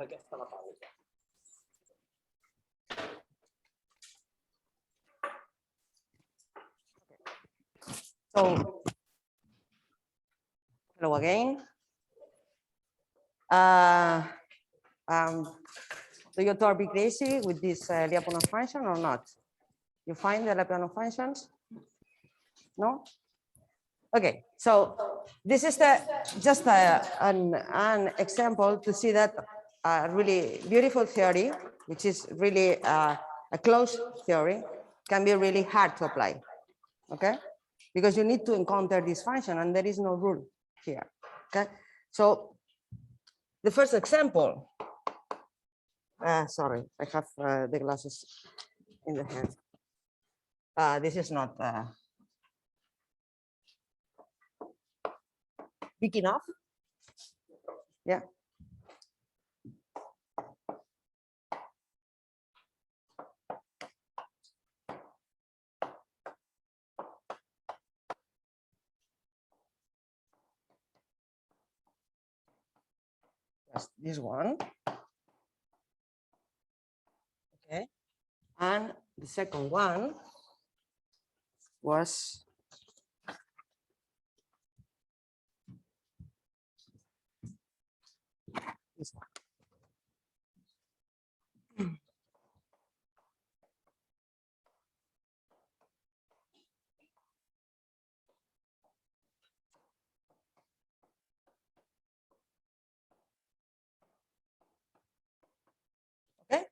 So, hello again. Do you thought be crazy with this Lyapunov function or not? You find the Lyapunov functions? No? Okay, so this is just an example to see that a really beautiful theory, which is really a closed theory, can be really hard to apply, okay? Because you need to encounter this function and there is no rule here, okay? So the first example, sorry, I have the glasses in the hand. This is not big enough. Yeah. That's this one. Okay. And the second one was this one. Okay.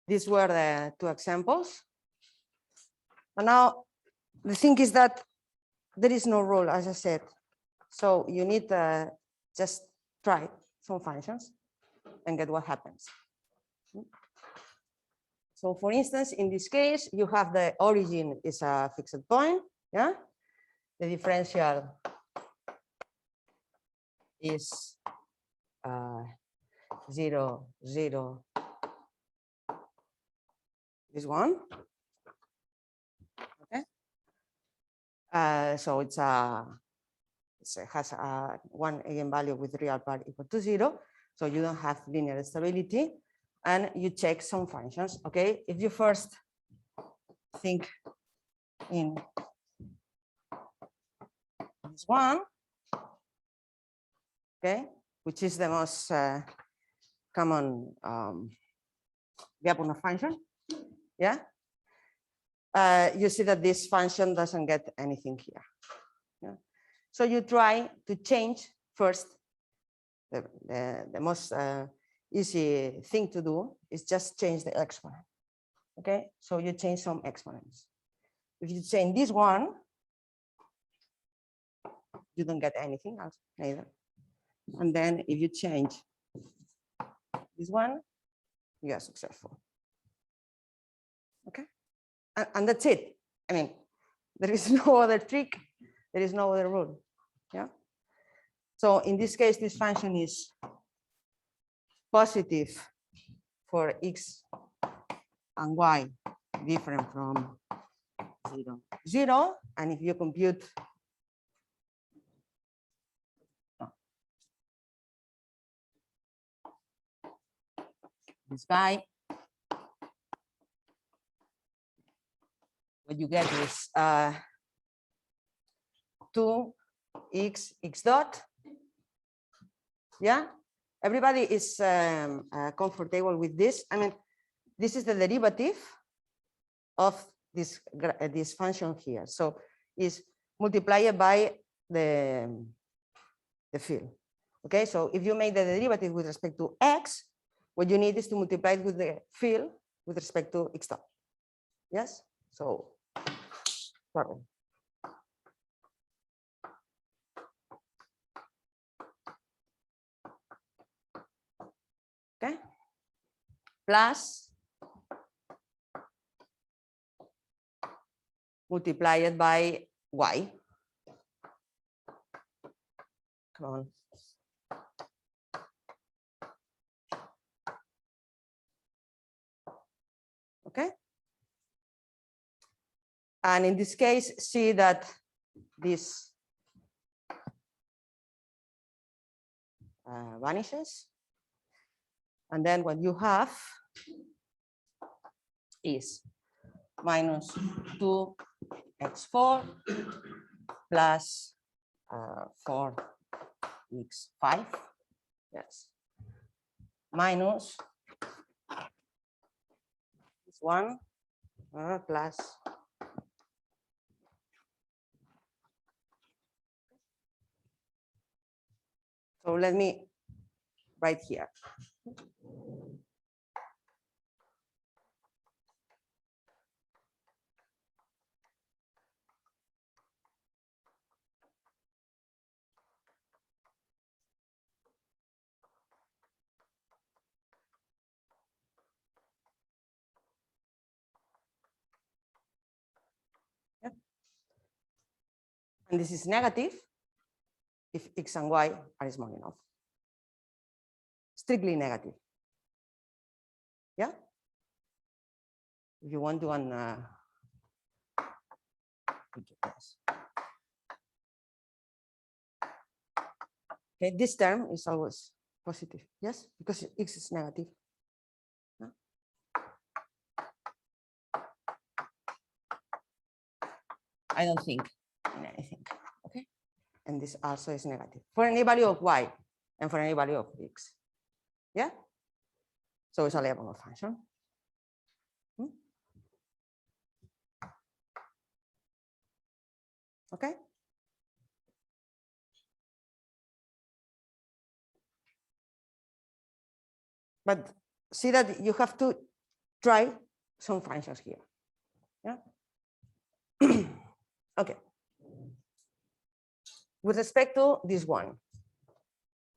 These were the two examples. And now the thing is that there is no rule, as I said. So you need to just try some functions and get what happens. So for instance, in this case, you have the origin is a fixed point, yeah? The differential is 0, 0, this one, okay? So it has one eigenvalue with real part equal to 0, so you don't have linear stability, and you check some functions, okay? If you first think in this one, okay, which is the most common Lyapunov function, yeah? You see that this function doesn't get anything here. Yeah? So you try to change first. The most easy thing to do is just change the exponent. Okay, so you change some exponents. If you change this one, you don't get anything else either. And then if you change this one, you are successful. Okay, and that's it. I mean, there is no other trick. There is no other rule. Yeah. So in this case, this function is positive for x and y different from 0, 0. And if you compute this guy, what you get is 2x x dot. Yeah, everybody is comfortable with this. I mean, this is the derivative of this function here. So is multiplied by the field. Okay, so if you make the derivative with respect to x, what you need is to multiply it with the field with respect to x dot. Yes, so sorry. Okay, plus multiplied by y. Come on. Okay. And in this case, see that this vanishes. And then what you have is minus 2x4 plus 4x5, yes, minus this one plus so let me write here. And this is negative if x and y are small enough. Strictly negative. Yeah? If you want to okay, this term is always positive, yes, because x is negative. Yeah? I don't think in anything, okay? And this also is negative for any value of y and for any value of x. Yeah? So it's a level of function. Okay? But see that you have to try some functions here. Yeah? Okay. With respect to this one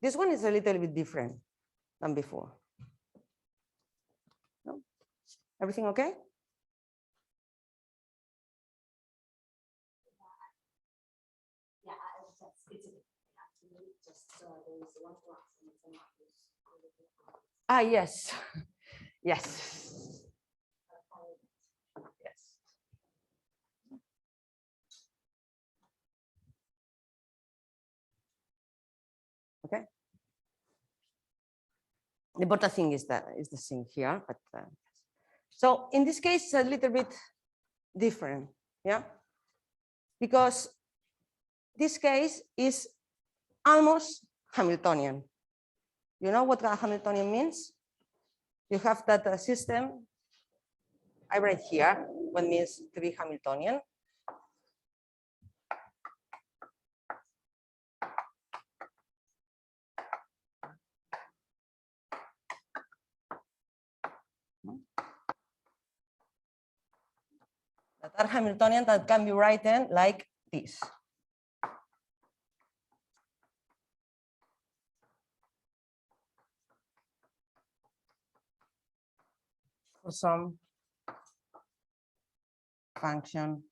is a little bit different than before. No? Everything okay? Yeah, it's just there's one class and it's not. Ah, yes. Yes. Yes. Okay. The important thing is that is the thing here, but so in this case, it's a little bit different, yeah, because this case is almost Hamiltonian. You know what a Hamiltonian means? You have that system. I write here what means to be Hamiltonian. That are Hamiltonian that can be written like this. For some function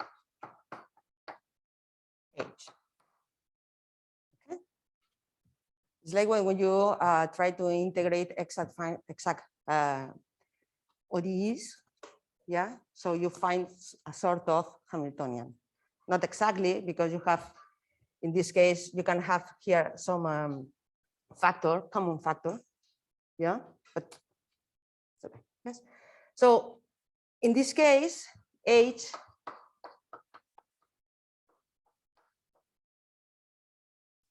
h. Okay. It's like when you try to integrate exact ODEs, yeah. So you find a sort of Hamiltonian, not exactly because you have, in this case, you can have here some common factor, yeah. But okay. Yes. So in this case, h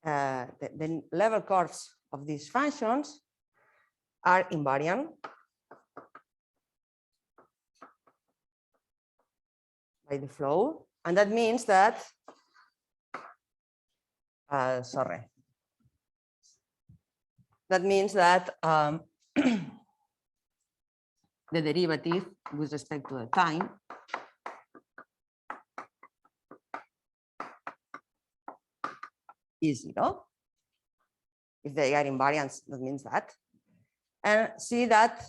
the level curves of these functions are invariant by the flow, and that means that that means that the derivative with respect to the time is 0. If they are invariants, that means that. And see that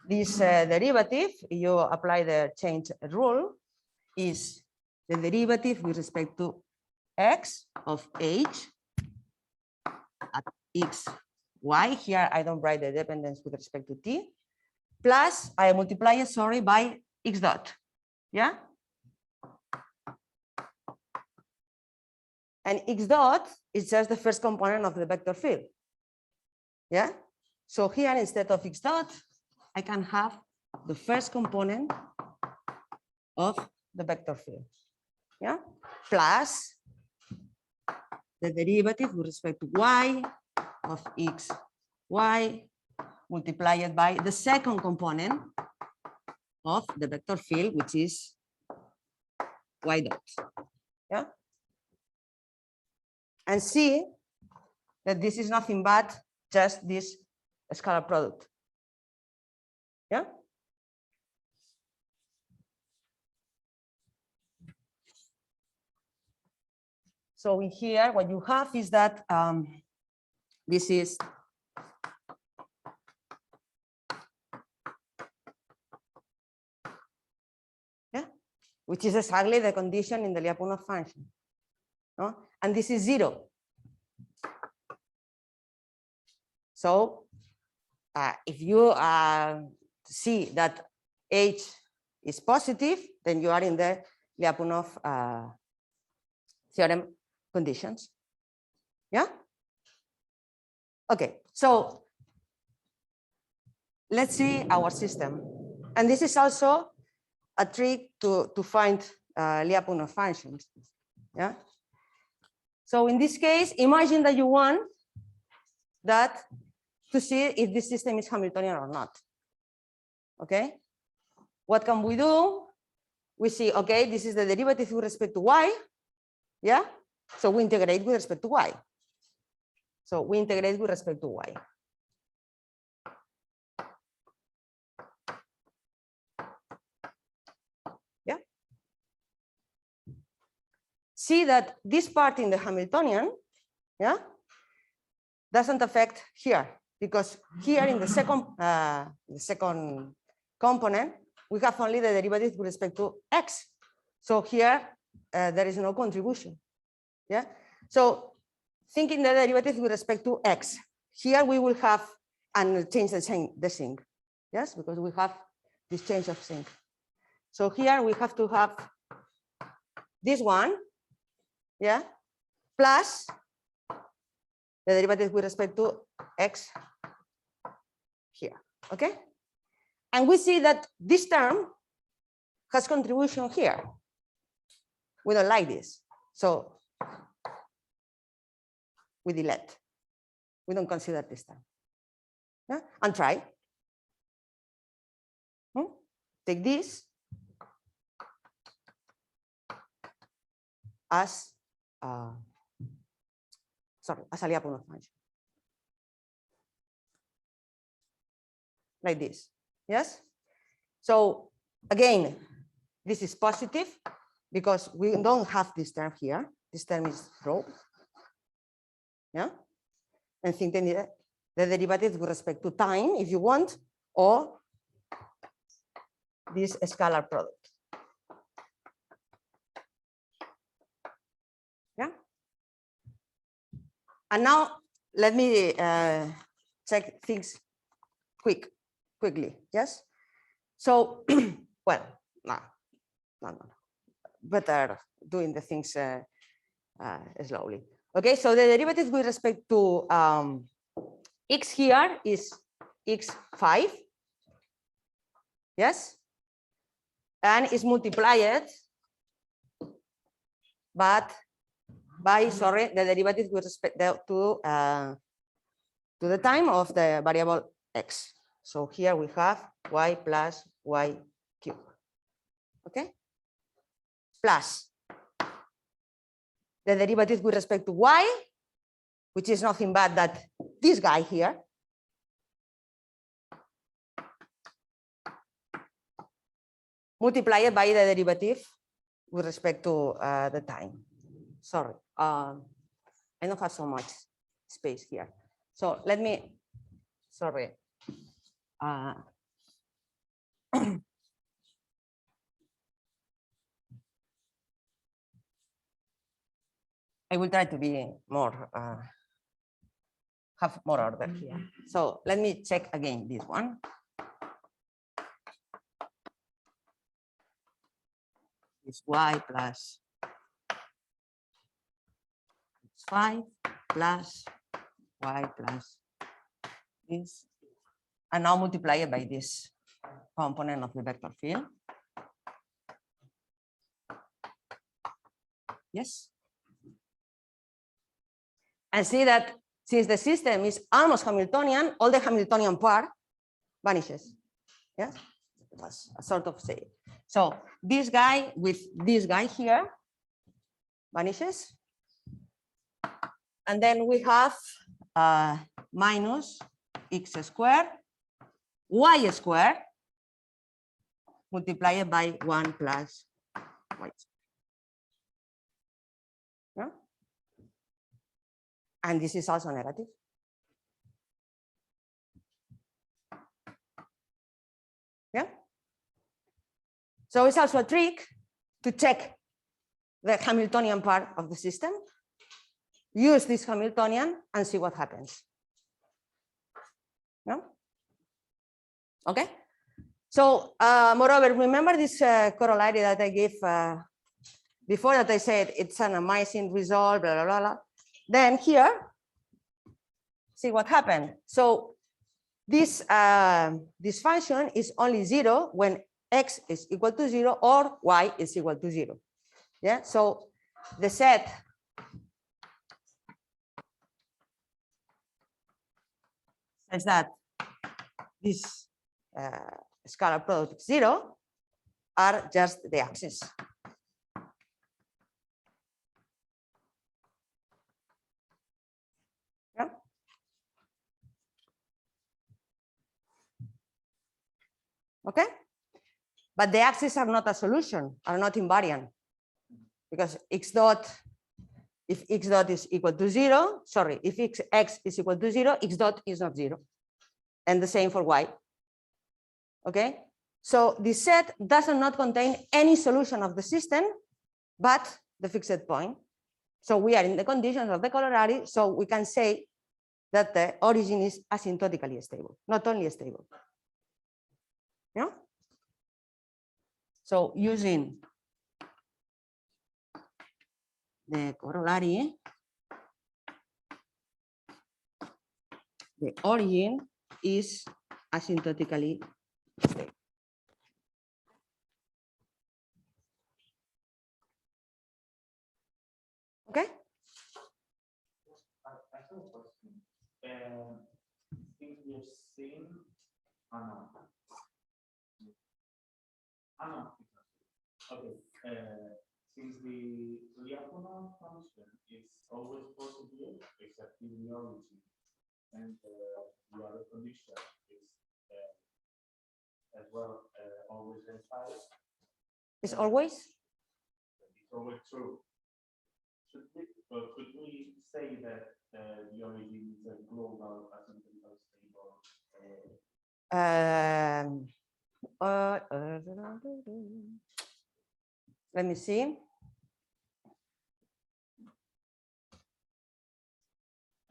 this derivative, you apply the change rule, is the derivative with respect to x of h at x, y. Here I don't write the dependence with respect to t, plus I multiply it, sorry, by x dot. Yeah. And x dot is just the first component of the vector field. Yeah. So here, instead of x dot, I can have the first component of the vector field. Yeah. Plus the derivative with respect to y of x, y multiplied by the second component of the vector field, which is y dot. Yeah. And see that this is nothing but just this scalar product. Yeah. So in here, what you have is that this is which is exactly the condition in the Lyapunov function. No? And this is 0. So if you see that H is positive, then you are in the Lyapunov theorem conditions. Yeah? Okay, so let's see our system. And this is also a trick to find Lyapunov functions. Yeah. So in this case, imagine that you want that to see if this system is Hamiltonian or not. Okay. What can we do? We see, okay, this is the derivative with respect to y. Yeah. So we integrate with respect to y. So we integrate with respect to y. Yeah. See that this part in the Hamiltonian, yeah, doesn't affect here, because here in the second component, we have only the derivative with respect to x. So here there is no contribution. Yeah. So thinking the derivative with respect to x, here we will have and change the sign. Yes, because we have this change of sign. So here we have to have this one, yeah, plus the derivative with respect to x here, okay? And we see that this term has contribution here. We don't like this, so we delete. We don't consider this term. Yeah? And try. Take this as as a Lyapunov function. Like this. Yes? So again, this is positive because we don't have this term here. This term is rho. Yeah? And think the derivative with respect to time, if you want, or this scalar product. Yeah? And now let me check things quickly. Yes? So, well, no. Better doing the things slowly. Okay, so the derivative with respect to x here is x5. Yes? And is multiplied but by, sorry, the derivative with respect to the time of the variable x. So here we have y plus y cubed. Okay? Plus the derivative with respect to y, which is nothing but that this guy here, multiplied by the derivative with respect to the time. Sorry, I don't have so much space here. So let me, sorry. I will try to be more, have more order here. So let me check again this one. It's y plus 5 plus y plus is, and now multiply it by this component of the vector field. Yes. And see that since the system is almost Hamiltonian, all the Hamiltonian part vanishes. Yes, that's a sort of say. So this guy with this guy here vanishes. And then we have minus x squared, y squared, multiplied by 1 plus y squared. Yeah? And this is also negative. Yeah. So it's also a trick to check the Hamiltonian part of the system. Use this Hamiltonian and see what happens. No? Okay. So moreover, remember this corollary that I gave before, that I said it's an amazing result, blah, blah, blah, blah. Then here, see what happened. So this, this function is only 0 when x is equal to 0 or y is equal to 0. Yeah, so the set says that this scalar product 0 are just the axes. Yeah. Okay, but the axes are not a solution, are not invariant, because x dot, if x dot is equal to 0, sorry, if x is equal to 0, x dot is not 0, and the same for y. Okay, so this set does not contain any solution of the system, but the fixed point. So we are in the conditions of the corollary, so we can say that the origin is asymptotically stable, not only stable. Yeah. So using the corollary, the origin is asymptotically stable. Okay. I have a question. Since we have seen, okay. Since the Lyapunov function is always positive except in the origin, and the other condition is as well always implied. It's always? It's always true. Could we say that the origin is a global asymptotically stable? Let me see.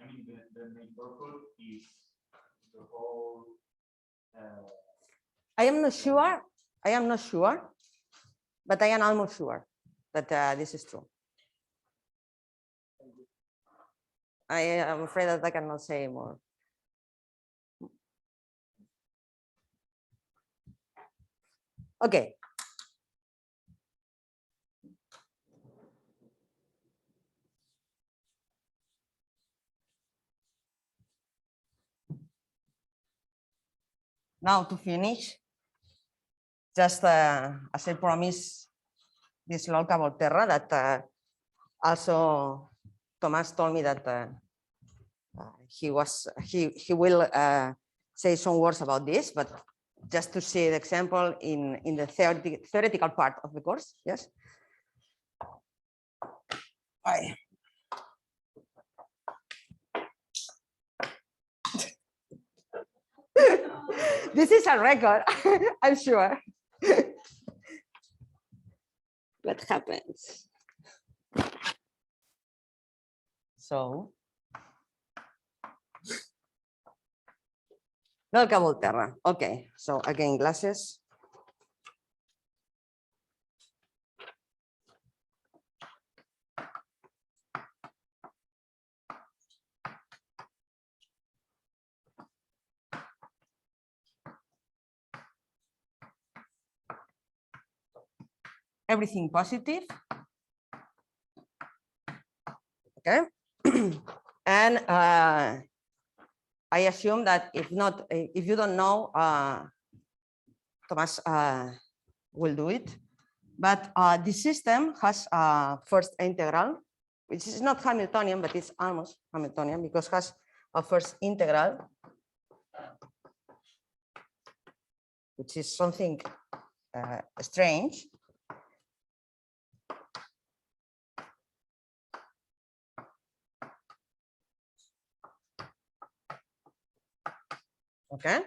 I mean, the neighborhood is the whole. I am not sure. I am not sure, but I am almost sure that this is true. I am afraid that I cannot say more. Okay. Now to finish, just as I promised, this local Volterra that also Thomas told me that he will say some words about this, but just to see the example in the theoretical part of the course. Yes. Aye. This is a record, I'm sure. What happens? So, Velka Volterra. Okay, so again, glasses. everything positive. Okay. And I assume that if you don't know, Thomas will do it. But the system has a first integral, which is not Hamiltonian, but it's almost Hamiltonian because it has a first integral, which is something strange. Okay,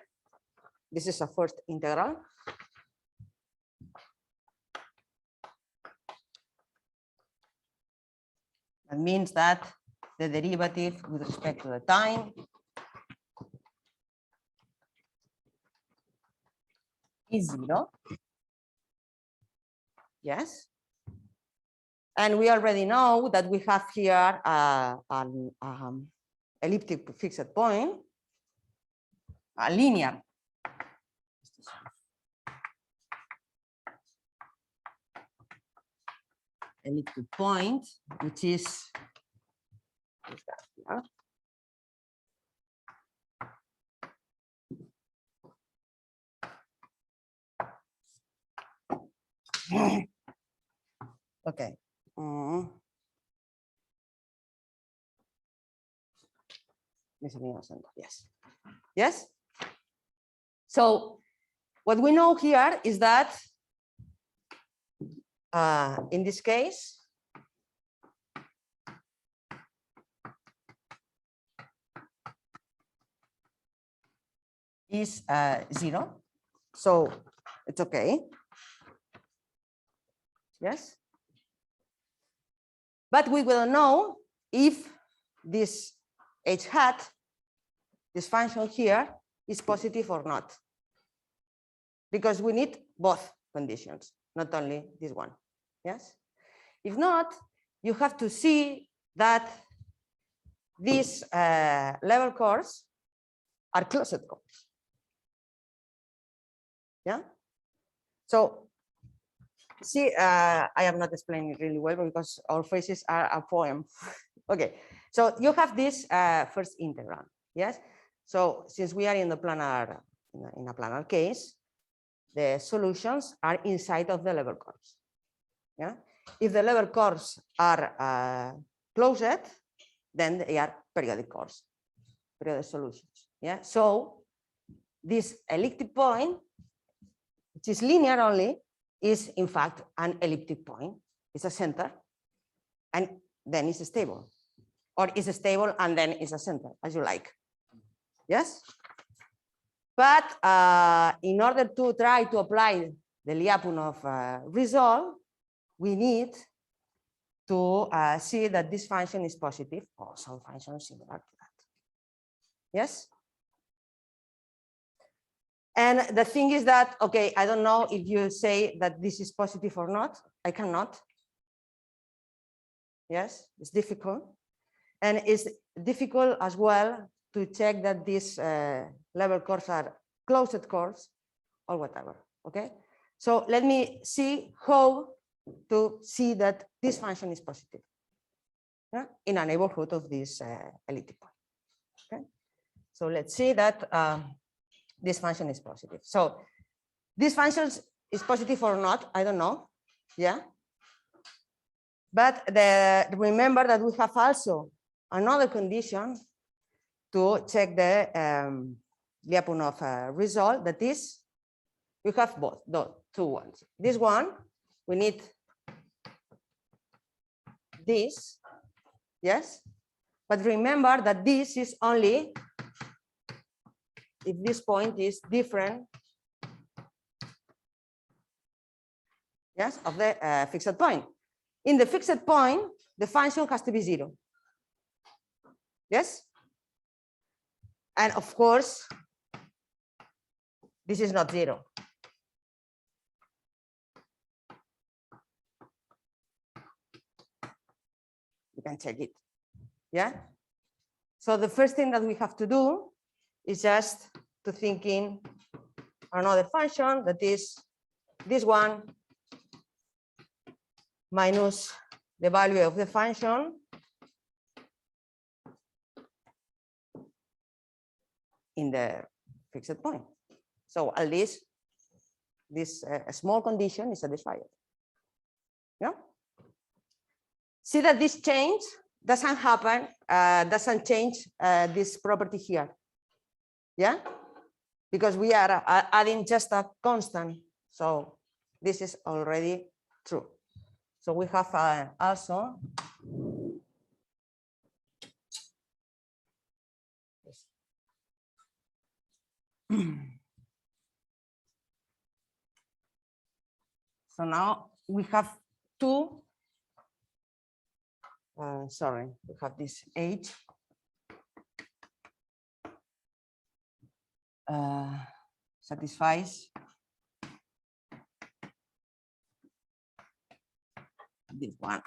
this is a first integral. That means that the derivative with respect to the time is 0. Yes. And we already know that we have here an elliptic fixed point, a linear. Elliptic point, which is okay. Yes. Yes. So what we know here is that in this case, is 0. So it's okay. Yes. But we will know if this h hat, this function here, is positive or not. Because we need both conditions, not only this one. Yes. If not, you have to see that these level curves are closed curves. Yeah. So see, I am not explaining it really well because our phrases are a poem. Okay. So you have this first integral. Yes. So since we are in the planar, in a planar case, the solutions are inside of the level curves. Yeah. If the level curves are closed, then they are periodic curves, periodic solutions. Yeah. So this elliptic point, which is linear only, is in fact an elliptic point. It's a center, and then it's stable, or is stable and then it's a center, as you like. Yes. But in order to try to apply the Lyapunov result, we need to see that this function is positive, or some function similar to that. Yes. And the thing is that, okay, I don't know if you say that this is positive or not. I cannot. Yes, it's difficult. And it's difficult as well to check that these level curves are closed curves or whatever. Okay. So let me see how to see that this function is positive, yeah, in a neighborhood of this elliptic point. Okay. So let's see that this function is positive. So this function is positive or not, I don't know. Yeah. But remember that we have also another condition to check the Lyapunov result, that is, we have both, the two ones. This one, we need this, yes? But remember that this is only if this point is different, yes, of the fixed point. In the fixed point, the function has to be 0. Yes? And of course, this is not 0. You can check it. Yeah? So the first thing that we have to do is just to think in another function that is this one minus the value of the function in the fixed point. So at least this small condition is satisfied. Yeah. See that this change doesn't happen, doesn't change this property here. Yeah, because we are adding just a constant. So this is already true. So we have also so now we have two. Sorry, we have this H. Satisfies this one.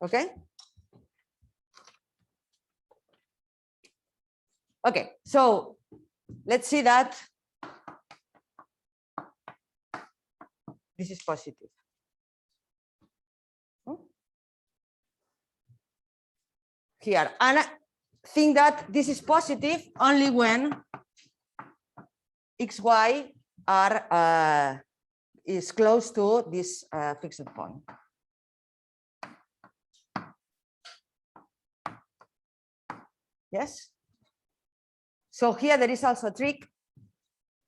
Okay. Okay, so let's see that this is positive. Here, and I think that this is positive only when xy are is close to this fixed point. Yes. So here there is also a trick.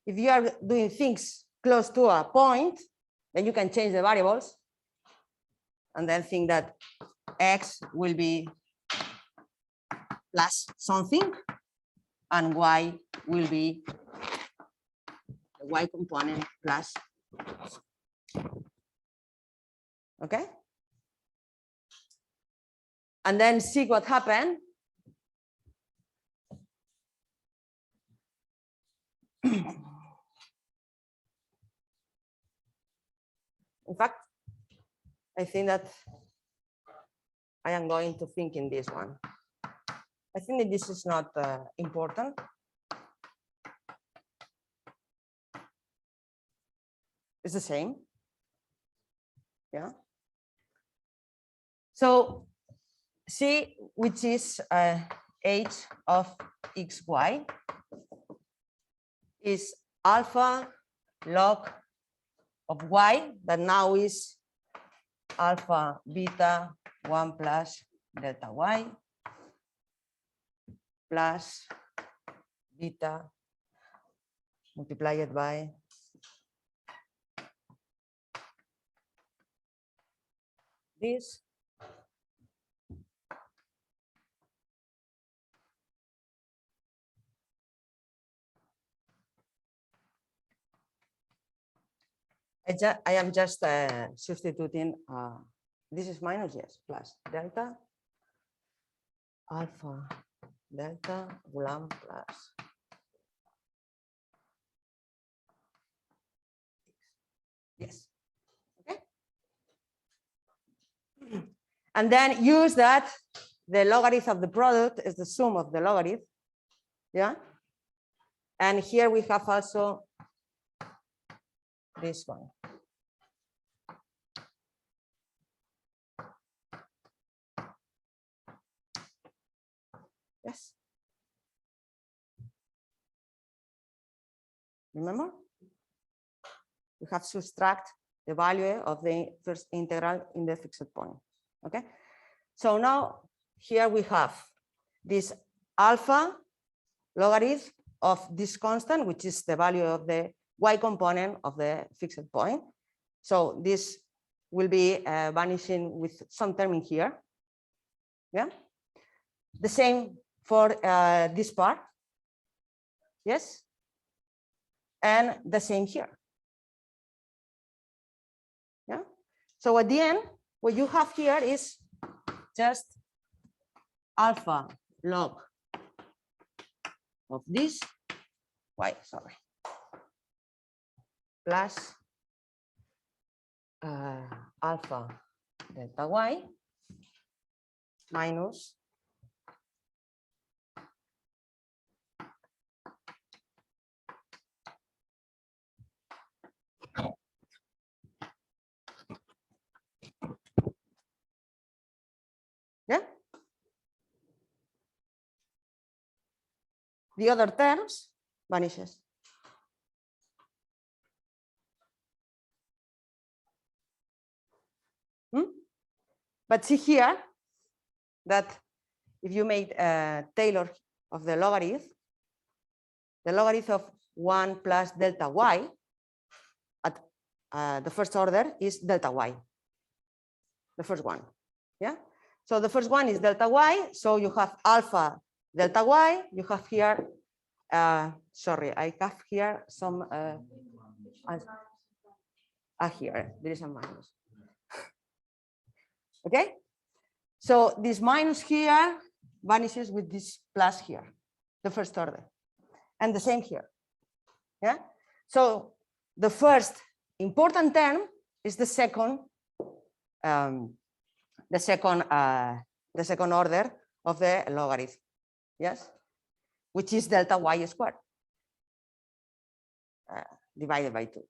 If you are doing things close to a point, then you can change the variables and then think that x will be plus something and y will be the y component plus. Okay. And then see what happened. In fact, I think that I am going to think in this one. I think that this is not important. It's the same. Yeah. So see which is h of xy is alpha log of y, that now is alpha beta 1 plus delta y plus beta multiplied by this I am just substituting, this is minus, yes, plus delta alpha delta Goulam plus yes. Okay. And then use that the logarithm of the product is the sum of the logarithm. Yeah. And here we have also this one. Yes. Remember? We have subtract the value of the first integral in the fixed point. Okay. So now here we have this alpha logarithm of this constant, which is the value of the y component of the fixed point. So this will be vanishing with some term in here. Yeah. The same for this part. Yes. And the same here. Yeah. So at the end, what you have here is just alpha log of this y, sorry, plus alpha delta y minus the other terms vanishes. But see here that if you made a Taylor of the logarithm of 1 plus delta y at the first order is delta y, the first one. Yeah. So the first one is delta y. So you have alpha delta y. You have here, sorry, I have here some, here, there is a minus. Okay. So this minus here vanishes with this plus here, the first order. And the same here. Yeah. So the first important term is the second order of the logarithm. Yes, which is delta y squared divided by 2,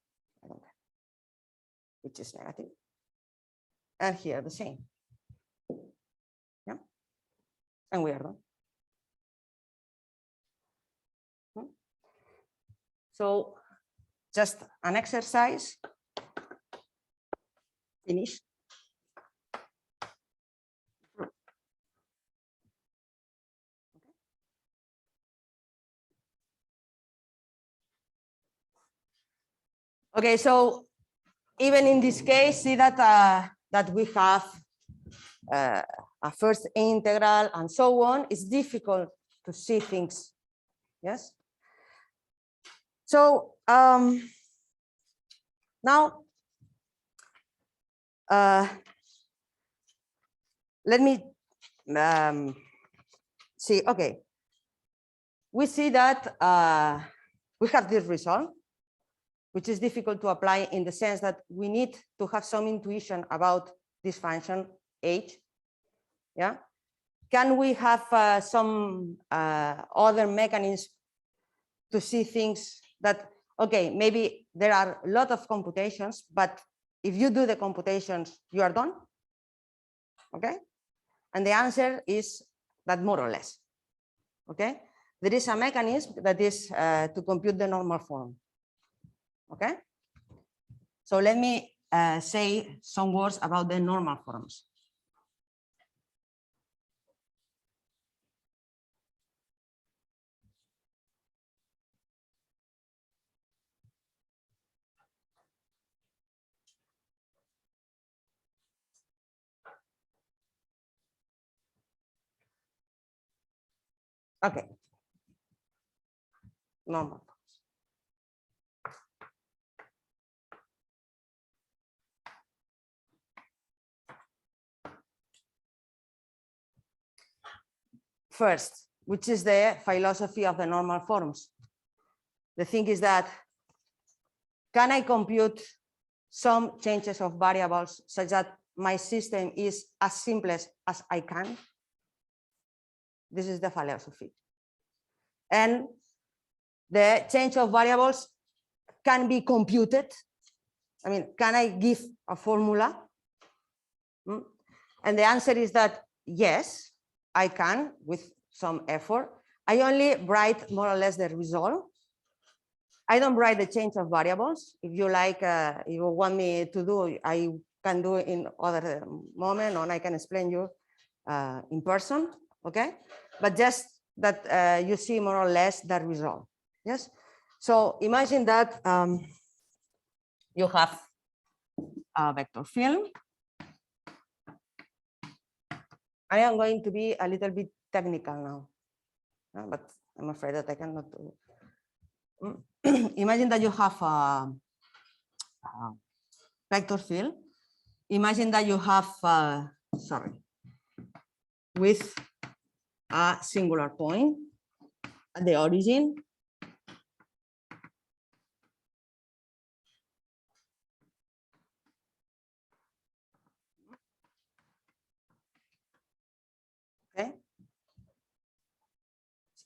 which is negative. And here the same. Yeah. And we are done. So just an exercise. Finish. Okay, so even in this case, see that that we have a first integral and so on. It's difficult to see things. Yes. So now let me see. Okay, we see that we have this result, which is difficult to apply in the sense that we need to have some intuition about this function h. Yeah. Can we have some other mechanism to see things that, okay, maybe there are a lot of computations, but if you do the computations, you are done. Okay. And the answer is that more or less. Okay. There is a mechanism that is to compute the normal form. Okay. So let me say some words about the normal forms. Okay. Normal. First, which is the philosophy of the normal forms. The thing is that, can I compute some changes of variables such that my system is as simple as I can? This is the philosophy. And the change of variables can be computed. I mean, can I give a formula? And the answer is that yes, I can with some effort. I only write more or less the result. I don't write the change of variables. If you like, if you want me to do, I can do it in other moment, or I can explain you in person. Okay, but just that you see more or less the result. Yes. So imagine that you have a vector field. I am going to be a little bit technical now, but I'm afraid that I cannot do it. Imagine that you have a vector field. Imagine that you have, with a singular point at the origin. Okay.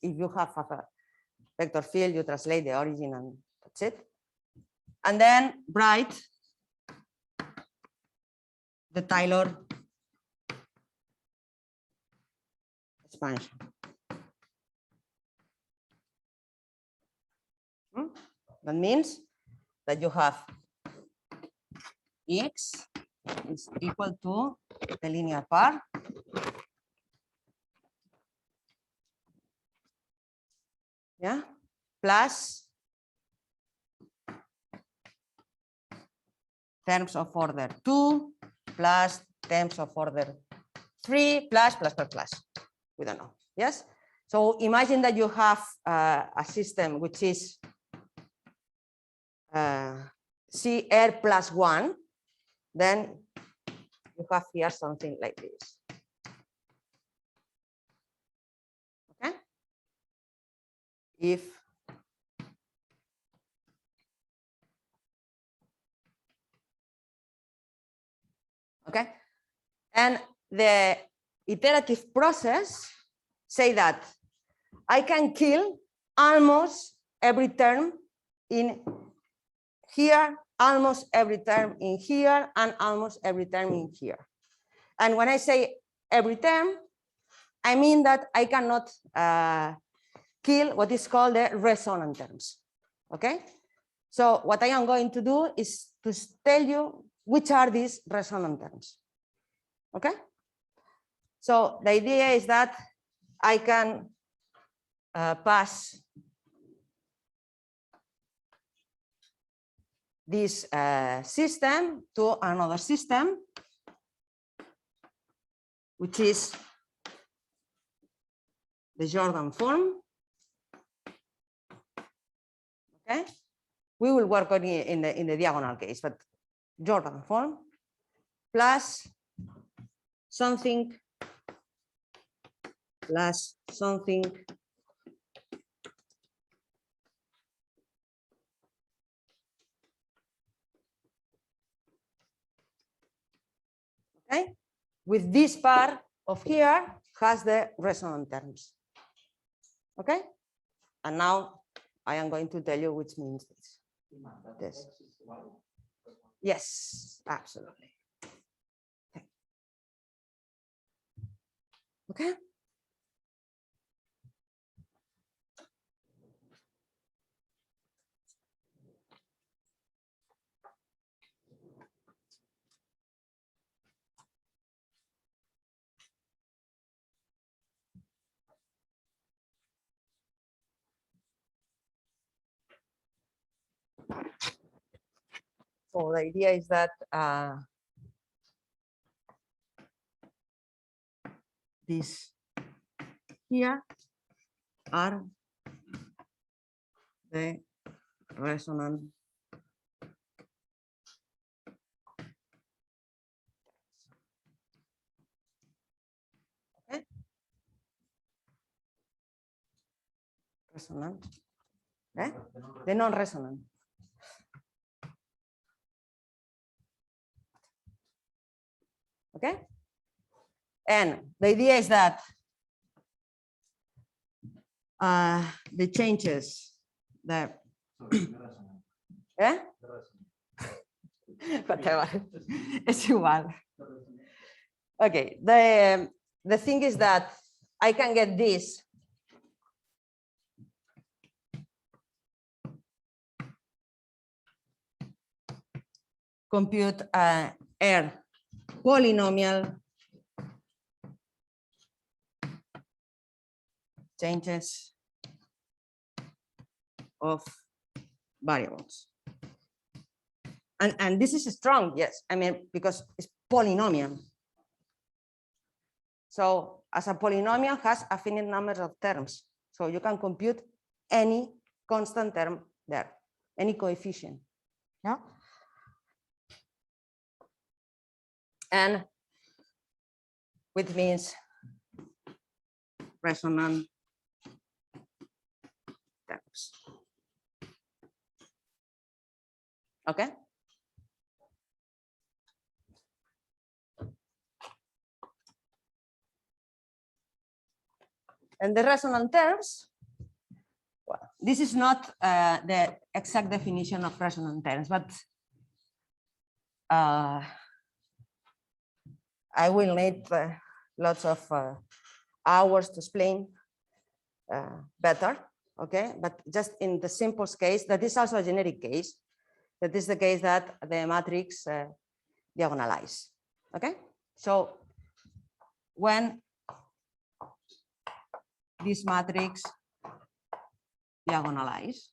If you have a vector field, you translate the origin and that's it. And then write the Taylor expansion. That means that you have x is equal to the linear part plus terms of order 2 plus terms of order 3 plus. We don't know. Yes. So imagine that you have a system which is CR plus 1, then you have here something like this. Okay. If okay, and the iterative process say that I can kill almost every term in here, almost every term in here, and almost every term in here. And when I say every term, I mean that I cannot kill what is called the resonant terms. Okay. So what I am going to do is to tell you which are these resonant terms. Okay. So the idea is that I can pass this system to another system, which is the Jordan form. Okay, we will work on it in the diagonal case, but Jordan form plus something plus something okay, with this part of here has the resonant terms. Okay, and now I am going to tell you which means this. This. Yes, absolutely. Okay. So the idea is that these here are the resonant okay. Resonant, the non-resonant. Okay, and the idea is that the changes that whatever, es igual. Okay, the thing is that I can get this compute R polynomial changes of variables. And this is strong, yes. I mean, because it's polynomial. So as a polynomial has a finite number of terms. So you can compute any constant term there, any coefficient. Yeah. And which means resonant terms. Okay. And the resonant terms, well, this is not the exact definition of resonant terms, but I will need lots of hours to explain better. okay? But just in the simplest case, that is also a generic case. That is the case that the matrix diagonalize, okay? So when this matrix diagonalize,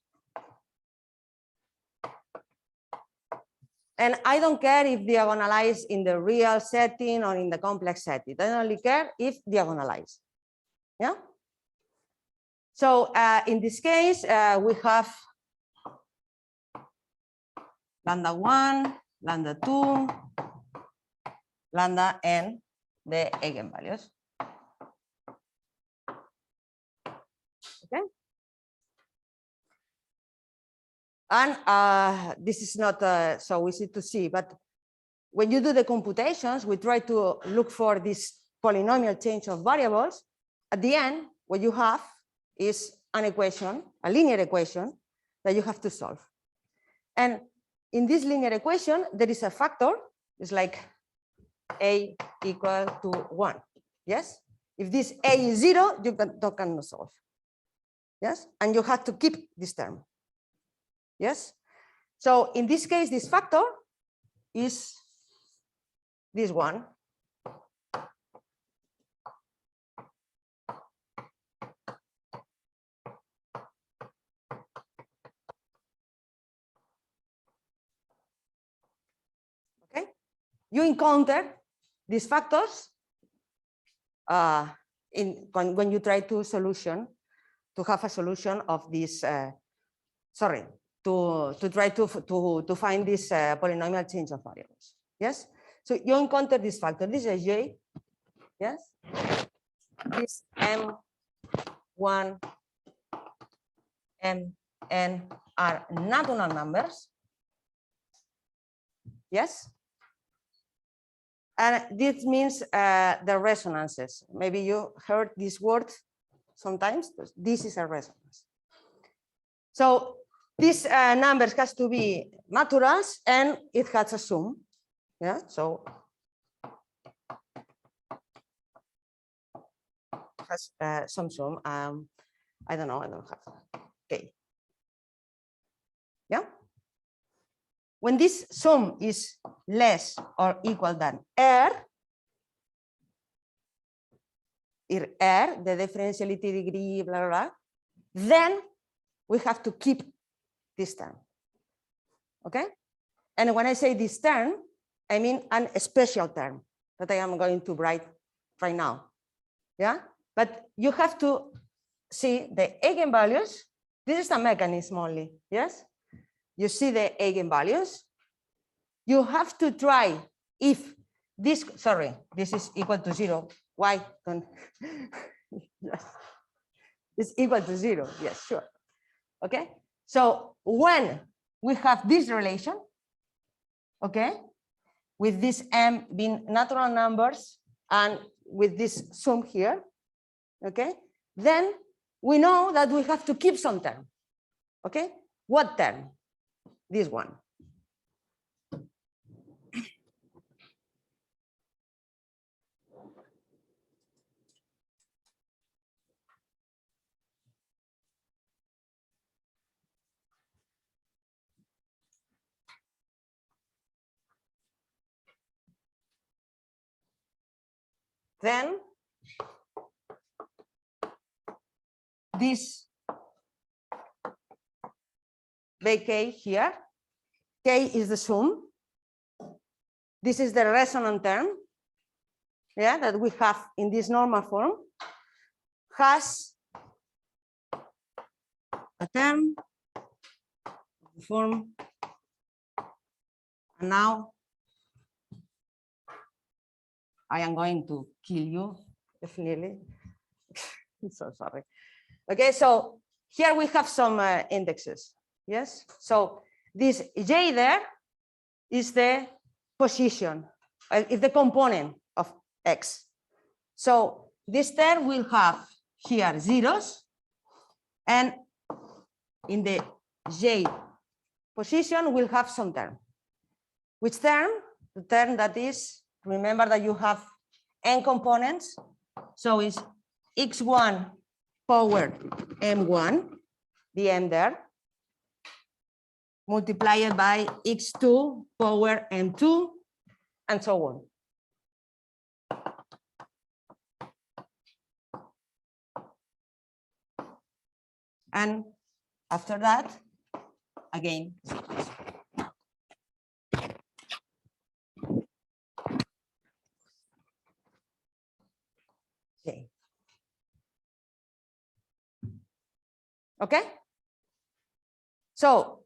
and I don't care if diagonalize in the real setting or in the complex setting. I only care if diagonalize. Yeah. So in this case, we have lambda 1, lambda 2, lambda n, the eigenvalues. Okay. And this is not so easy to see, but when you do the computations, we try to look for this polynomial change of variables. At the end, what you have is an equation, a linear equation that you have to solve. And in this linear equation, there is a factor. It's like a equal to 1. Yes? If this a is 0, you cannot solve. Yes? And you have to keep this term. Yes? So in this case, this factor is this one. Okay? You encounter these factors when you try to have a solution of this, to try to find this polynomial change of variables. Yes? So you encounter this factor. This is J. Yes? This M1, M, N are natural numbers. Yes? And this means the resonances. Maybe you heard this word sometimes. This is a resonance. So these numbers has to be naturals and it has a sum. Yeah, so has some sum. I don't know. I don't have. Okay. Yeah. When this sum is less or equal than R, the differentiality degree, blah, blah, blah, then we have to keep this term. Okay. And when I say this term, I mean a special term that I am going to write right now. Yeah. But you have to see the eigenvalues. This is a mechanism only. Yes. You see the eigenvalues. You have to try if this, this is equal to 0. Why? Yes. It's equal to 0. Yes, sure. Okay. So when we have this relation, okay, with this M being natural numbers and with this sum here, okay, then we know that we have to keep some term. Okay. What term? This one. Then this K here, K is the sum. This is the resonant term, yeah, that we have in this normal form, has a term, form, and now I am going to kill you, definitely. I'm so sorry. Okay, so here we have some indexes. Yes, so this J there is the position, is the component of X. So this term will have here zeros, and in the J position will have some term. Which term? The term that is, remember that you have n components, so it's x1 power m1 the m there, multiply it by x2 power m2, and so on. And after that, again, okay. Okay? So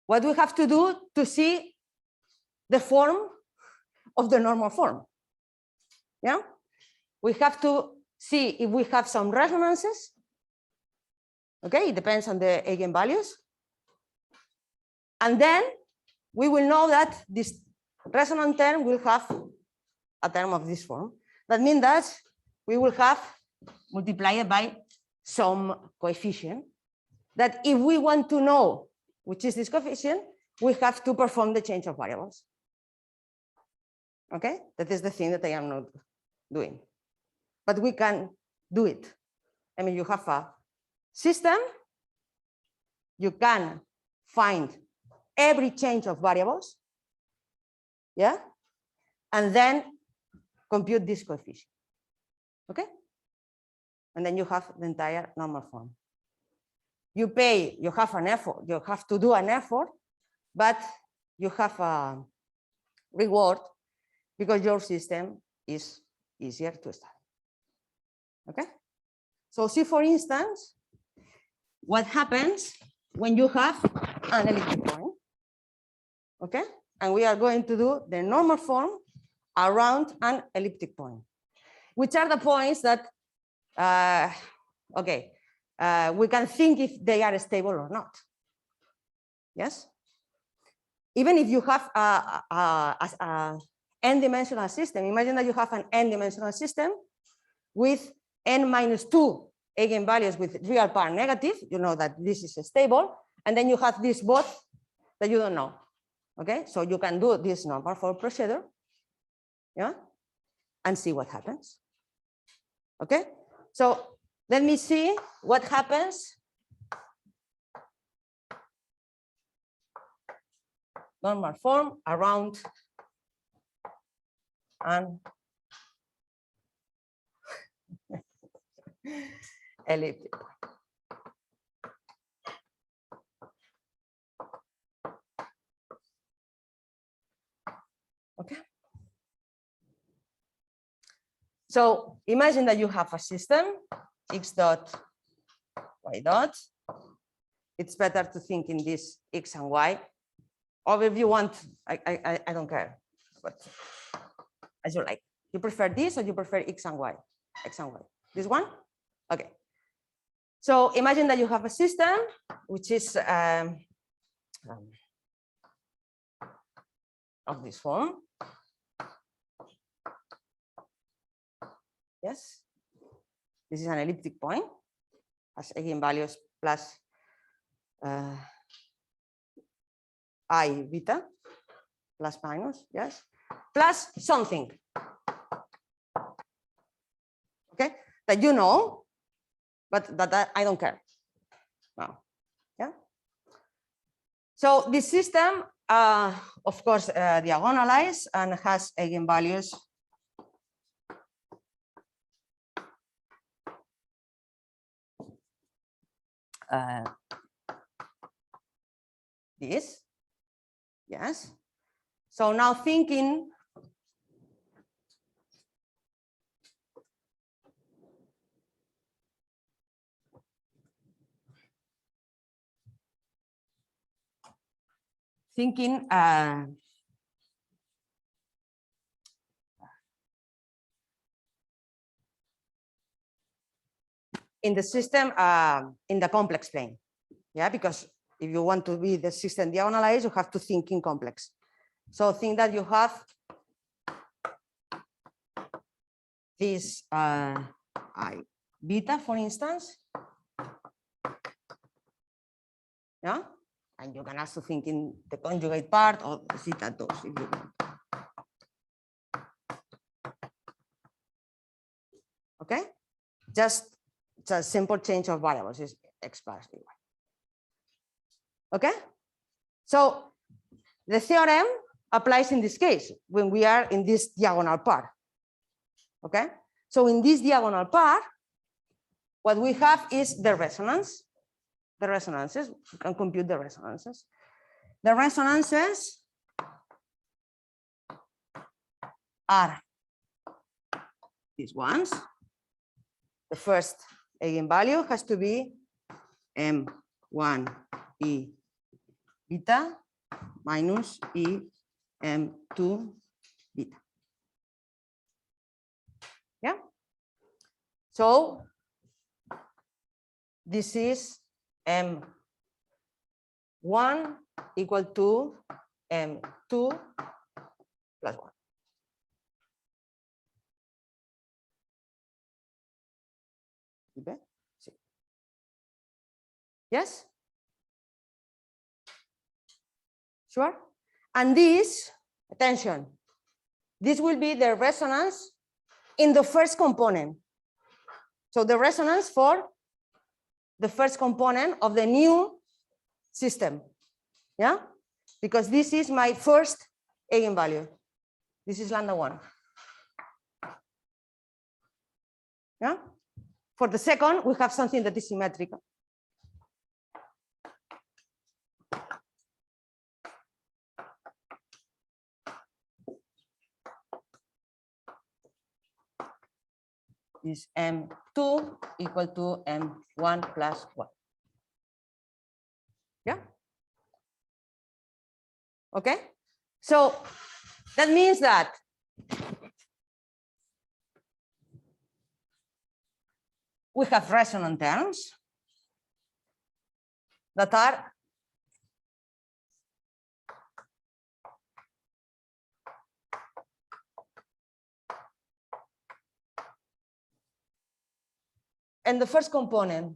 what we have to do to see the form of the normal form? Yeah? We have to see if we have some resonances. Okay, it depends on the eigenvalues. And then we will know that this resonant term will have a term of this form. That means that we will have multiplied by some coefficient, that if we want to know which is this coefficient, we have to perform the change of variables. Okay, that is the thing that I am not doing. But we can do it. I mean, you have a system, you can find every change of variables, yeah, and then compute this coefficient. Okay, and then you have the entire normal form. You have an effort, you have to do an effort, but you have a reward because your system is easier to study. Okay, so see, for instance, what happens when you have an elliptic point. Okay, and we are going to do the normal form around an elliptic point, which are the points that we can think if they are stable or not. Yes, even if you have a n-dimensional system, imagine that you have an n-dimensional system with n-2 eigenvalues with real part negative, you know that this is stable, and then you have this both that you don't know. Okay, so you can do this normal form procedure, yeah, and see what happens. Okay, so let me see what happens. Normal form around an elliptic. Okay. So imagine that you have a system, x dot, y dot. It's better to think in this x and y. Or if you want, I don't care, but as you like. You prefer this or you prefer x and y? X and y. This one? Okay. So imagine that you have a system which is of this form. Yes. This is an elliptic point, has eigenvalues plus I beta, plus minus, yes, plus something. Okay, that you know, but that I don't care. No. Yeah. So this system, of course, diagonalizes and has eigenvalues this. Yes. So now thinking in the system in the complex plane. Yeah, because if you want to be the system diagonalized, you have to think in complex. So think that you have this I beta, for instance. Yeah, and you can also think in the conjugate part or zeta 2 if you want. Okay, just a simple change of variables. x plus ay. Okay, so the theorem applies in this case when we are in this diagonal part. Okay, so in this diagonal part, what we have is the resonance, the resonances. We can compute the resonances. The resonances are these ones. The first eigenvalue has to be M1 E beta minus E M2 beta. Yeah. So this is M1 equal to M2 plus 1. Okay. Yes? Sure? And this, attention, this will be the resonance in the first component. So the resonance for the first component of the new system. Yeah? Because this is my first eigenvalue. This is lambda 1. Yeah? For the second, we have something that is symmetrical. Is M2 equal to M1 plus 1. Yeah? Okay? So that means that we have resonant terms that are and the first component,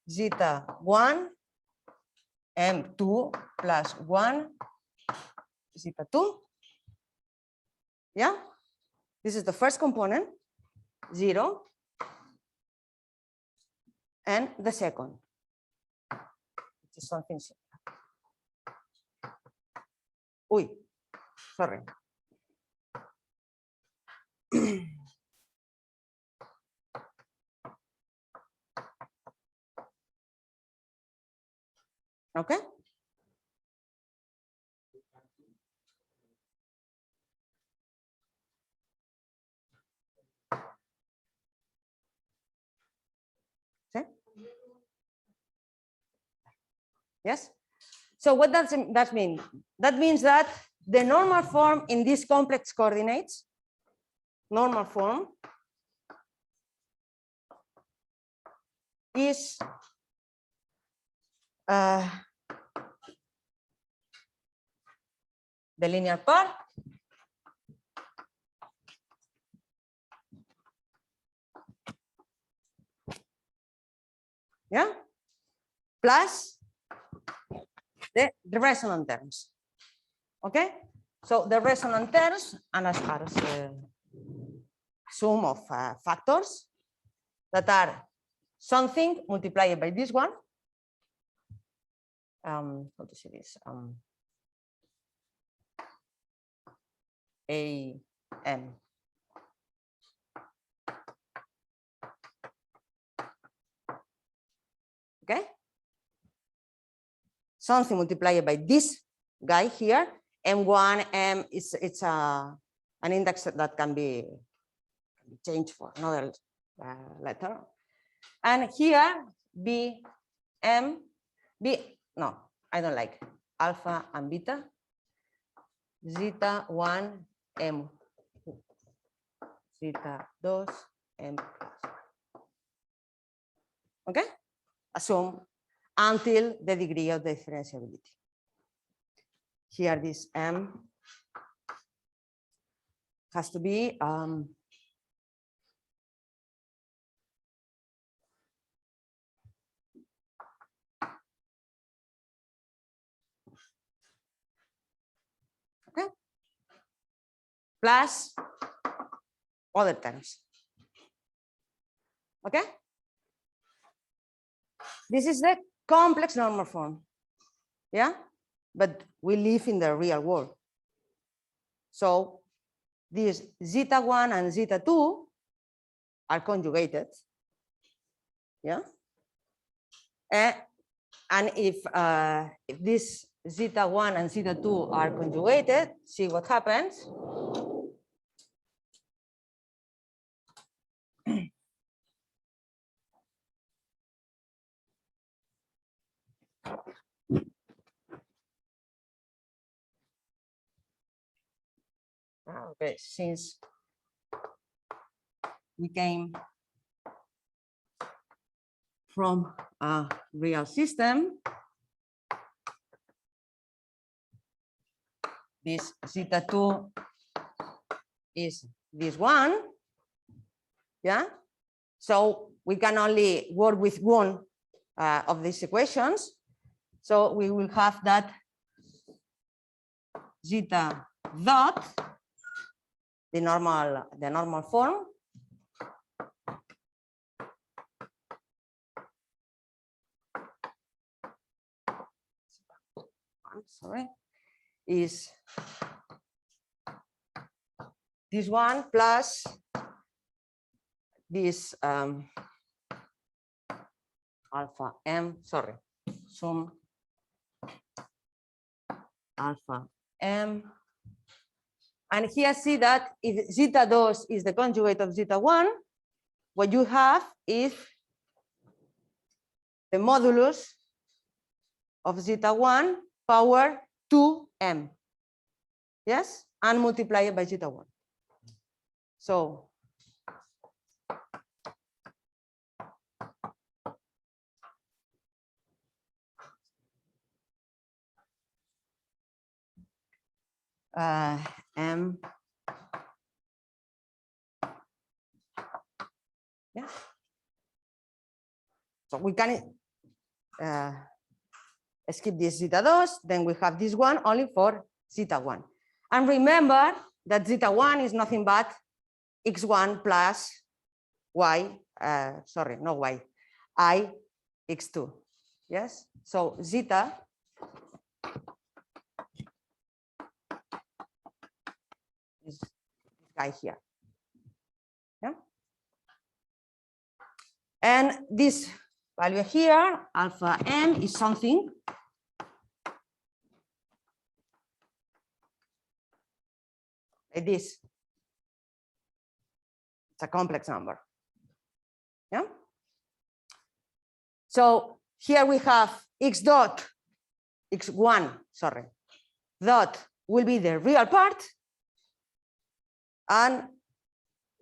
zeta 1, M2 plus 1, zeta 2. Yeah? This is the first component, 0. And the second, which is something similar. Uy, sorry. Okay. See? Yes. So what does that mean? That means that the normal form in these complex coordinates, normal form, is the linear part yeah, plus the resonant terms. Okay, so the resonant terms and as sum of factors that are something multiplied by this one. How to say this? AM. Okay. Something multiplied by this guy here. M1, M it's an index that can be changed for another letter. And here B, M, B, no, I don't like alpha and beta. Zeta 1, M, zeta 2, M plus 1. Okay? Assume until the degree of the differentiability. Here this M has to be okay, plus other terms. Okay, This is the complex normal form. Yeah, but we live in the real world. So these zeta 1 and zeta 2 are conjugated. Yeah. And if this zeta 1 and zeta 2 are conjugated, see what happens. Okay, since we came from a real system, this zeta 2 is this one. Yeah. So we can only work with one of these equations. So we will have that zeta dot, the normal form. I'm sorry, is this one plus this alpha m, sorry, sum alpha m. And here see that if zeta 2 is the conjugate of zeta 1, what you have is the modulus of zeta 1 power 2m. Yes, and multiply it by zeta 1. So m, yeah. So we can skip this zeta 2, then we have this one only for zeta 1. And remember that zeta 1 is nothing but x1 plus y, sorry, no y, I x2. Yes, so zeta is this guy here. Yeah. And this value here, alpha m, is something like this. It's a complex number. Yeah. So here we have x dot, x1, sorry, dot will be the real part, and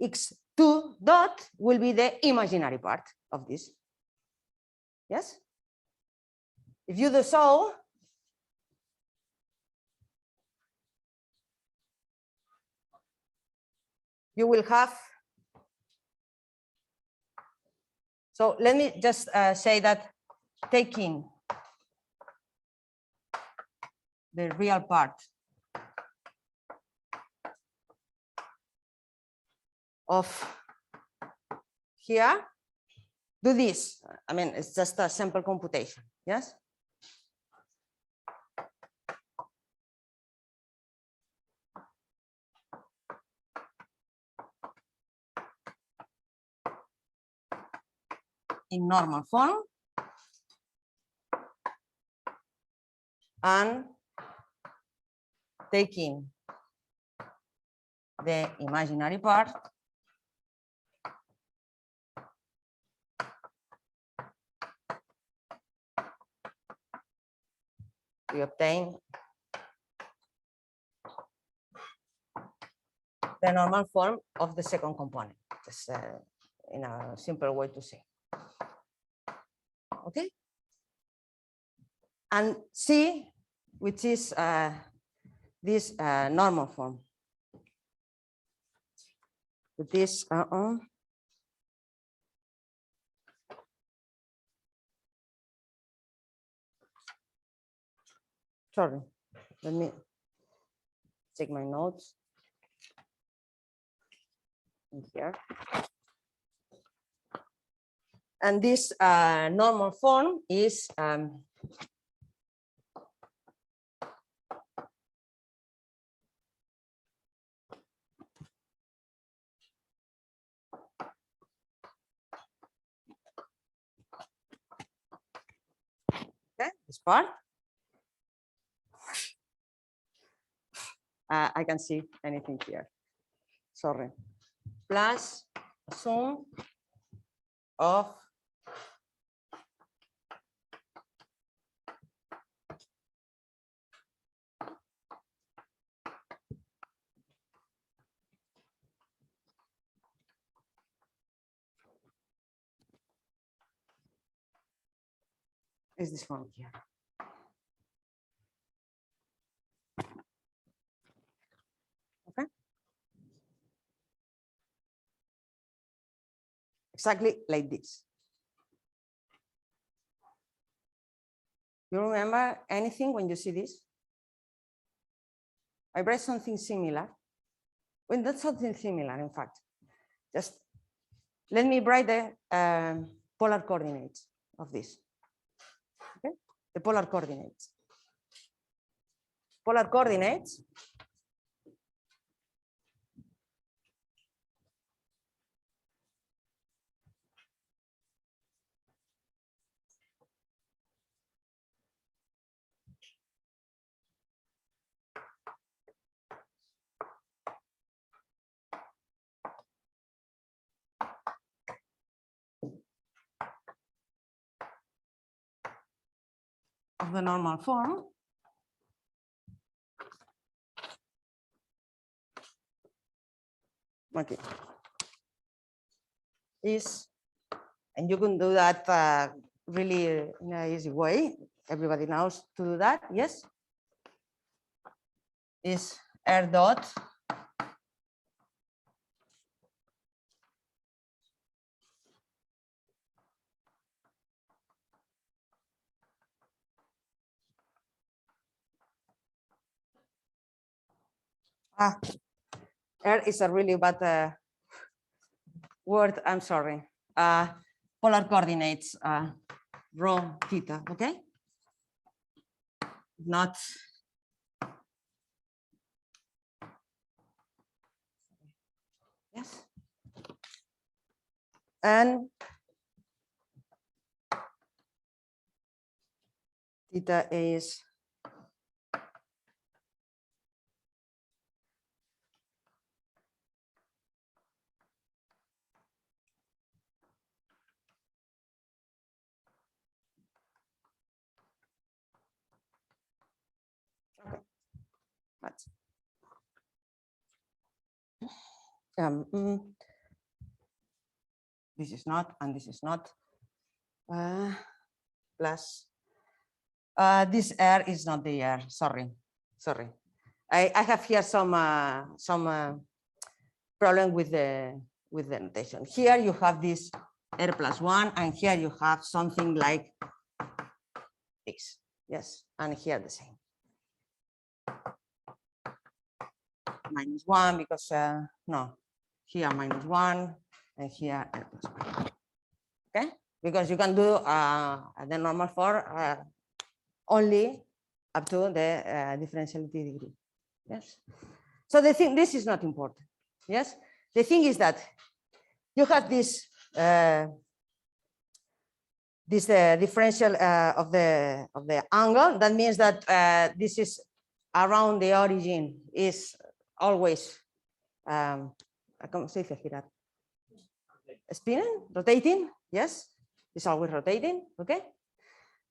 x2 dot will be the imaginary part of this. Yes? If you do so, you will have, so let me just say that taking the real part of here, do this. I mean, it's just a simple computation. Yes? In normal form. And taking the imaginary part, we obtain the normal form of the second component. Just in a simple way to say. Okay. And C, which is this normal form. With this, sorry, let me check my notes in here. And this normal form is okay, this part. I can see anything here. Sorry. Plus sum of is this one here. Okay. Exactly like this. You remember anything when you see this? I read something similar. Well, not something similar, in fact. Just let me write the polar coordinates of this. Okay? The polar coordinates. Polar coordinates of the normal form okay is, and you can do that really in an easy way. Everybody knows to do that. Yes, is R dot R is a really bad word. I'm sorry. Polar coordinates rho theta. Okay. Not. Yes. And theta is okay. That's this is not, and this is not. Plus this R is not the R. Sorry. I have here some problem with the notation. Here you have this R plus 1, and here you have something like this. Yes, and here the same. -1 because no, here -1 and here R plus 1. Okay, because you can do the normal form only up to the differentiality degree. Yes. So the thing, this is not important. Yes. The thing is that you have this differential of the angle. That means that this is around the origin is always ¿cómo se dice girar? Spinning, rotating. Yes, it's always rotating. Okay.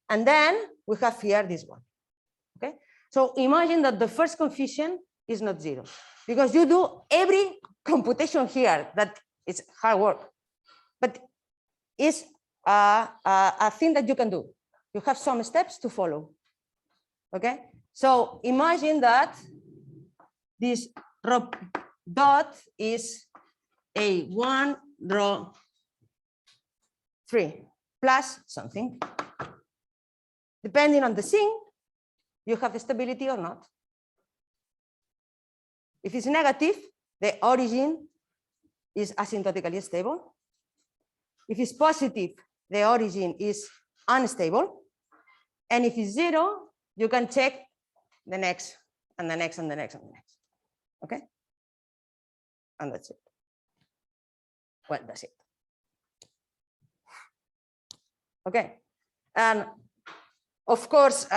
And then we have here this one. Okay. So imagine that the first coefficient is not 0 because you do every computation here that it's hard work, but it's a thing that you can do. You have some steps to follow. Okay. So imagine that this rho dot is a 1 rho 3 plus something. Depending on the thing, you have stability or not. If it's negative, the origin is asymptotically stable. If it's positive, the origin is unstable. And if it's 0, you can check the next and the next and the next and the next. Okay? And that's it. Well, that's it. Okay. And of course,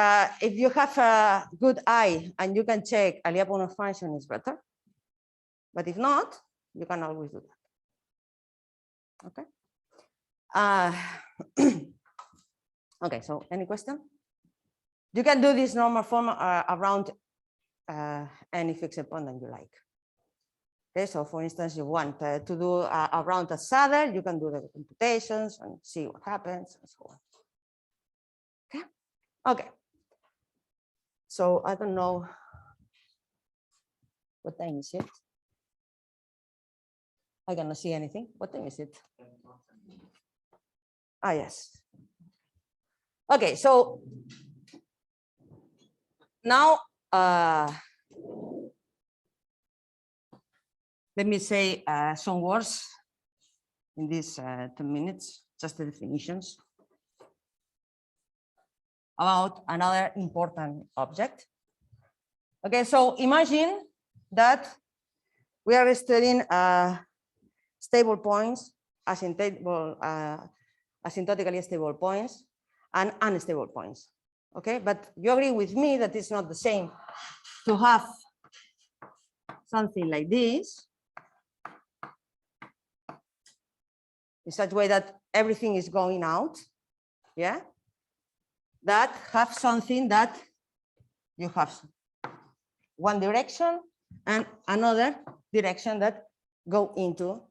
if you have a good eye and you can check a Lyapunov function is better. But if not, you can always do that. Okay. Okay, so any question? You can do this normal form around any fixed point that you like. Okay, so for instance, you want to do around a saddle, you can do the computations and see what happens and so on. Okay, okay. So I don't know what time is it. I cannot see anything. What time is it? Ah, yes. Okay, so now let me say some words in these 2 minutes, just the definitions about another important object. Okay, so imagine that we are studying stable points, asymptotically stable points, and unstable points. Okay, but you agree with me that it's not the same to have something like this, in such a way that everything is going out, yeah, that have something that you have one direction and another direction that go into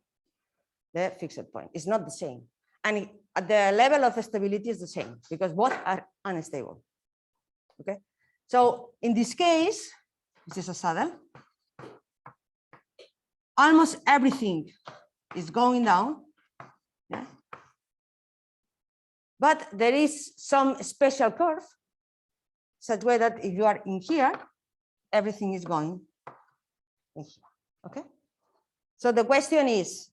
the fixed point. It's not the same. And at the level of stability is the same because both are unstable. Okay, so in this case, this is a saddle. Almost everything is going down. Yeah. But there is some special curve, such way that if you are in here, everything is going in here. Okay. So the question is,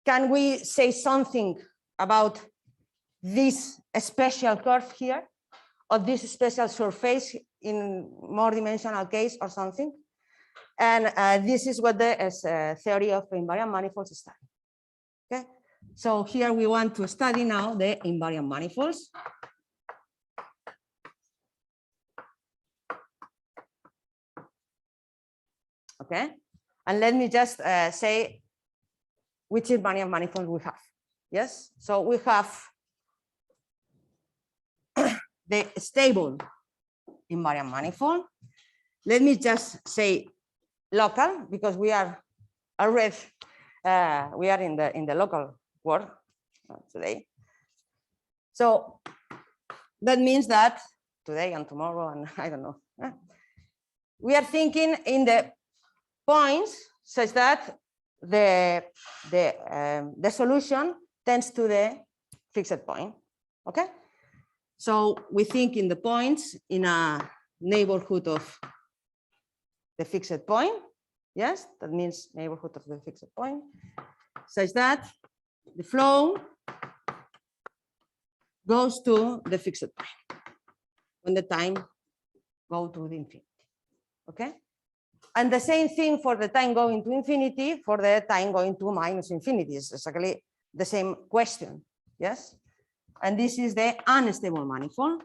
can we say something about this special curve here, or this special surface in more dimensional case or something? And this is what the theory of invariant manifolds study. Okay, so here we want to study now the invariant manifolds. Okay, and let me just say which invariant manifold we have. Yes, so we have the stable invariant manifold. Let me just say local because we are already we are in the local world today. So that means that today and tomorrow and I don't know, we are thinking in the points such that the solution tends to the fixed point. Okay, so we think in the points in a neighborhood of the fixed point. Yes, that means neighborhood of the fixed point, such that the flow goes to the fixed point when the time goes to the infinity. Okay, and the same thing for the time going to infinity, for the time going to minus infinity. It's exactly the same question. Yes, and this is the unstable manifold.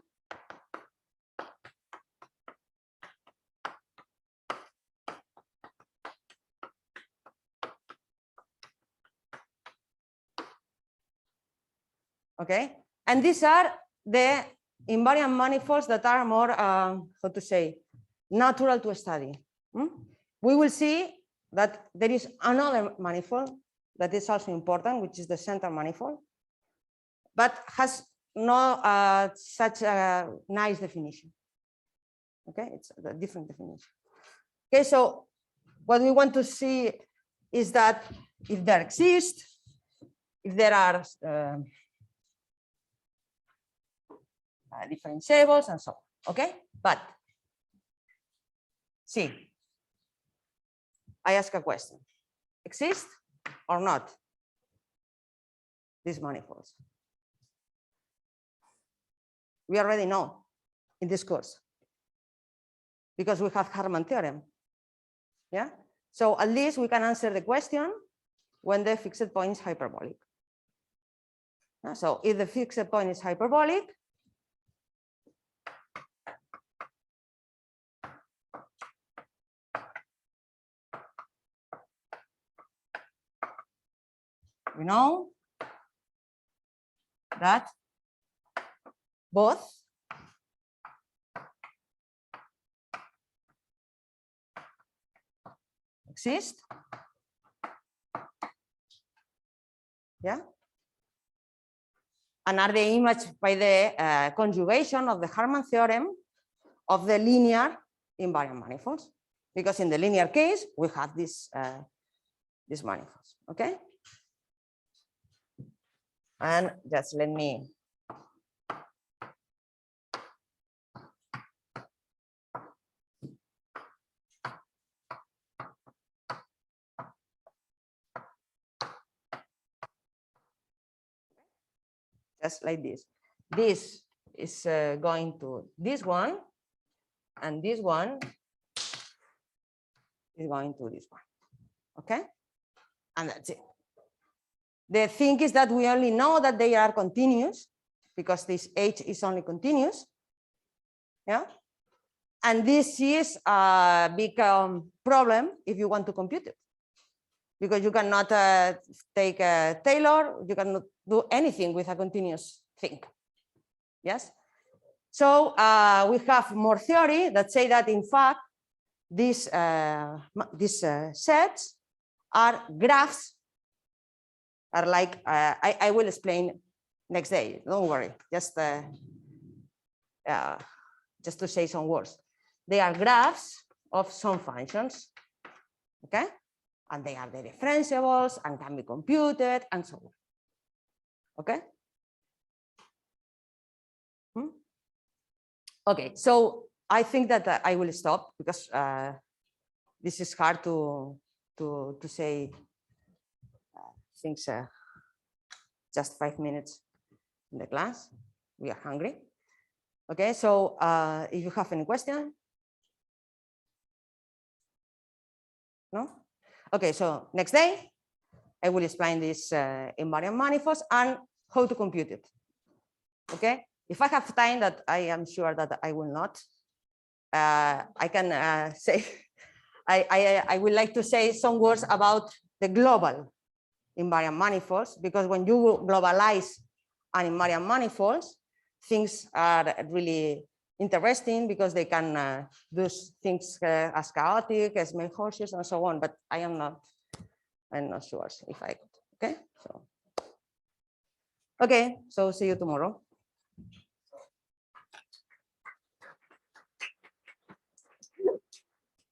Okay, and these are the invariant manifolds that are more, how to say, natural to study. We will see that there is another manifold that is also important, which is the center manifold, but has no such a nice definition. Okay, it's a different definition. Okay, so what we want to see is that if there exists, if there are differentiables and so on. Okay, but see, I ask a question: exist or not? these manifolds. We already know in this course because we have Harman theorem. Yeah. So at least we can answer the question when the fixed point is hyperbolic. So if the fixed point is hyperbolic, we know that both exist. Yeah. And are the image by the conjugation of the Harman theorem of the linear invariant manifolds. Because in the linear case, we have these manifolds. Okay. And just let me just like this. This is going to this one, and this one is going to this one. Okay, and that's it. The thing is that we only know that they are continuous because this H is only continuous. Yeah, and this is a big problem if you want to compute it, because you cannot take a Taylor, you cannot do anything with a continuous thing. Yes. So we have more theory that say that in fact these sets are graphs, are like I will explain next day. Don't worry, just to say some words. They are graphs of some functions. Okay. And they are the differentiables and can be computed and so on. Okay. Okay, so I think that I will stop because this is hard to say things just 5 minutes in the class. We are hungry. Okay, so if you have any question. No? Okay, so next day, I will explain this invariant manifolds and how to compute it. Okay, if I have time, that I am sure that I will not, I can say, I would like to say some words about the global invariant manifolds, because when you globalize an invariant manifolds, things are really interesting because they can do things as chaotic, as main horses, and so on. But I'm not sure if I could. Okay, so okay, so see you tomorrow.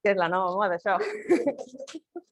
Que és la nova moda, això.